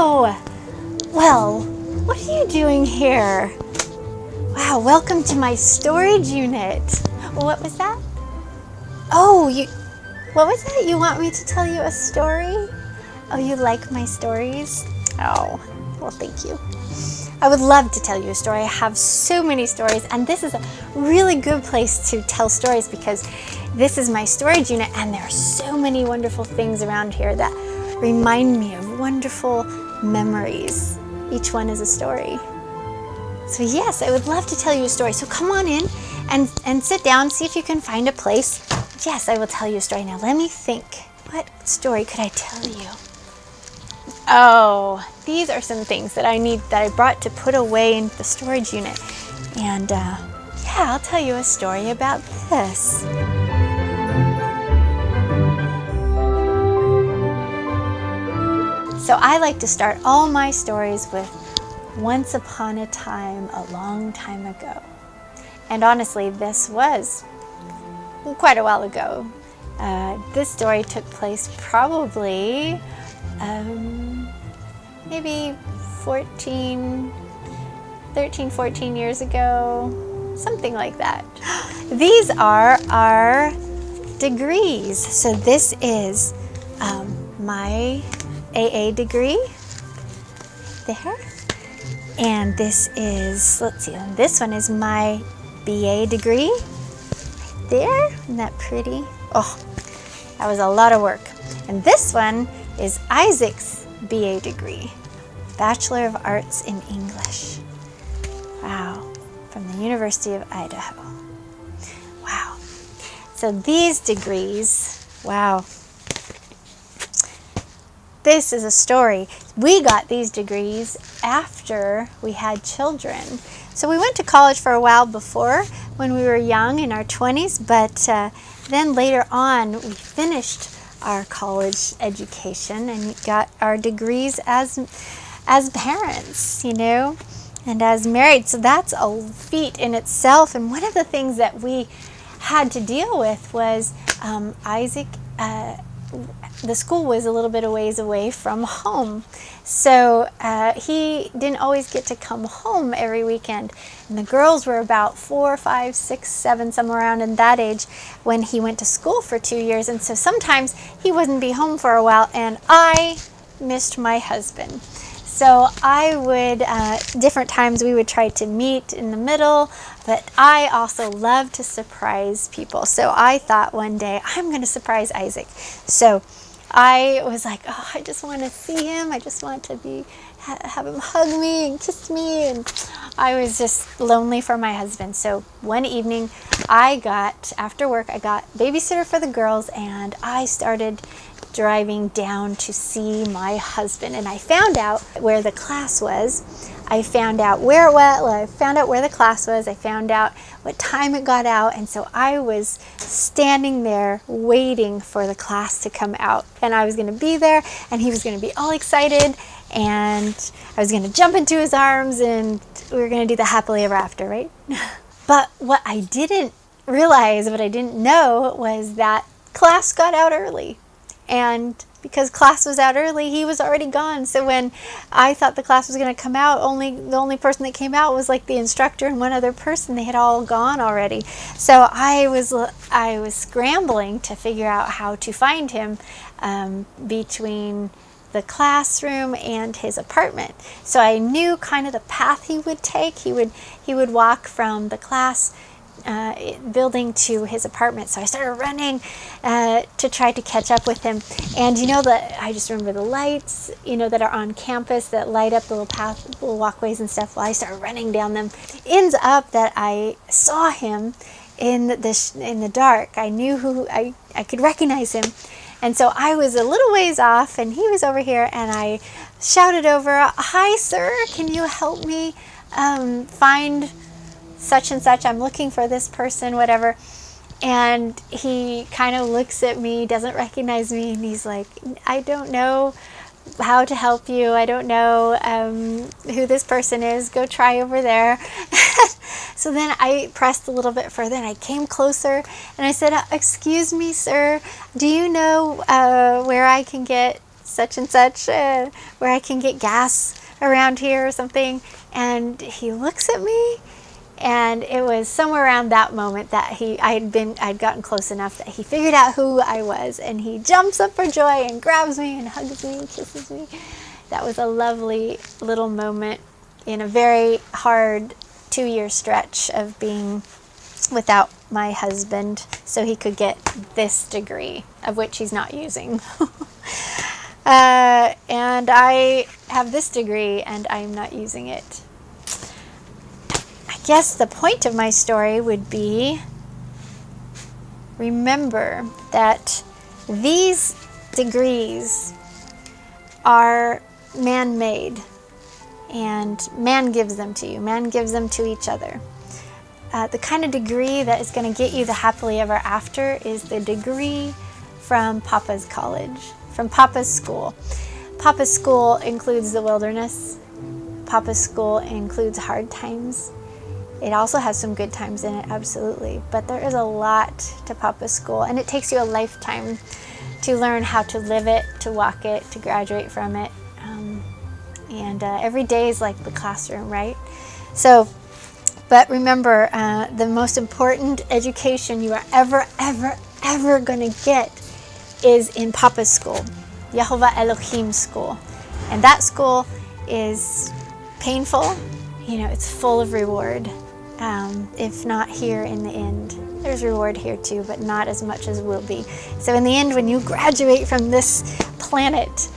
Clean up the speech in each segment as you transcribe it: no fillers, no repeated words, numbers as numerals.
Oh, well, what are you doing here? Wow, welcome to my storage unit. What was that? Oh, what was that? You want me to tell you a story? Oh, you like my stories? Oh, well, thank you. I would love to tell you a story. I have so many stories, and this is a really good place to tell stories because this is my storage unit, and there are so many wonderful things around here that remind me of wonderful memories. Each one is a story. So yes, I would love to tell you a story. So come on in and sit down, see if you can find a place. Yes, I will tell you a story. Now let me think. What story could I tell you? Oh, these are some things that I brought to put away in the storage unit. And yeah, I'll tell you a story about this. So I like to start all my stories with once upon a time, a long time ago. And honestly, this was quite a while ago. This story took place probably maybe 13, 14 years ago, something like that. These are our degrees. So this is my AA degree there. And this is, let's see, this one is my BA degree right there. Isn't that pretty? Oh, that was a lot of work. And this one is Isaac's BA degree, Bachelor of Arts in English. Wow, from the University of Idaho. Wow. So these degrees, wow. This is a story. We got these degrees after we had children. So we went to college for a while before when we were young in our 20s, but then later on we finished our college education and got our degrees as parents, and as married. So that's a feat in itself. And one of the things that we had to deal with was Isaac, the school was a little bit a ways away from home. So he didn't always get to come home every weekend. And the girls were about 4, 5, 6, 7, somewhere around in that age when he went to school for 2 years. And so sometimes he wouldn't be home for a while, and I missed my husband. So I would, different times we would try to meet in the middle, but I also love to surprise people. So I thought one day, I'm going to surprise Isaac. So I was like, oh, I just want to see him. I just want to have him hug me and kiss me. And I was just lonely for my husband. So one evening after work, I got babysitter for the girls, and I started driving down to see my husband. And I found out where the class was. I found out where the class was. I found out what time it got out. And so I was standing there waiting for the class to come out. And I was going to be there, and he was going to be all excited, and I was going to jump into his arms, and we were going to do the happily ever after, right? But what I didn't realize, what I didn't know, was that class got out early. And because class was out early, he was already gone. So when I thought the class was going to come out, the only person that came out was like the instructor and one other person. They had all gone already. So I was scrambling to figure out how to find him between the classroom and his apartment. So I knew kind of the path he would take. He would walk from the class building to his apartment. So I started running to try to catch up with him. And I just remember the lights, that are on campus that light up the little path, little walkways and stuff. Well, I started running down them. Ends up that I saw him in the dark. I knew I could recognize him. And so I was a little ways off, and he was over here, and I shouted over, "Hi, sir, can you help me find such and such? I'm looking for this person," whatever. And he kind of looks at me, doesn't recognize me, and he's like, "I don't know how to help you. I don't know who this person is. Go try over there." So then I pressed a little bit further, and I came closer, and I said, "Excuse me, sir, do you know where I can get such and such, where I can get gas around here or something. And he looks at me, and it was somewhere around that moment that I'd gotten close enough that he figured out who I was, and he jumps up for joy and grabs me and hugs me and kisses me. That was a lovely little moment in a very hard 2-year stretch of being without my husband, so he could get this degree, of which he's not using. And I have this degree, and I'm not using it. I guess the point of my story would be, remember that these degrees are man-made, and man gives them to you. Man gives them to each other. The kind of degree that is going to get you the happily ever after is the degree from Papa's college, from Papa's school. Papa's school includes the wilderness. Papa's school includes hard times. It also has some good times in it, absolutely. But there is a lot to Papa's school, and it takes you a lifetime to learn how to live it, to walk it, to graduate from it. And every day is like the classroom, right? So, but remember, the most important education you are ever going to get is in Papa's school, YHVH Elohim school. And that school is painful. You know, it's full of reward. If not here in the end. There's reward here too, but not as much as will be. So in the end, when you graduate from this planet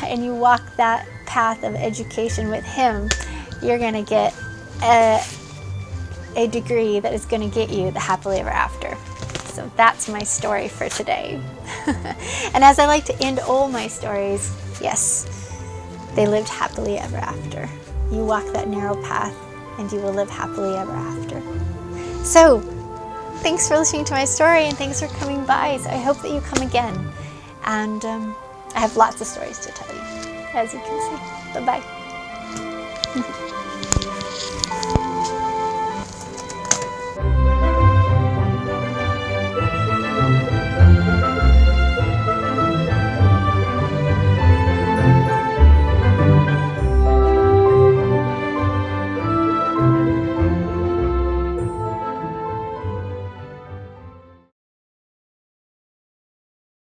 and you walk that path of education with him, you're going to get a degree that is going to get you the happily ever after. So that's my story for today. And as I like to end all my stories, yes, they lived happily ever after. You walk that narrow path and you will live happily ever after. So thanks for listening to my story, and thanks for coming by. So I hope that you come again. And I have lots of stories to tell you, as you can see. Bye-bye.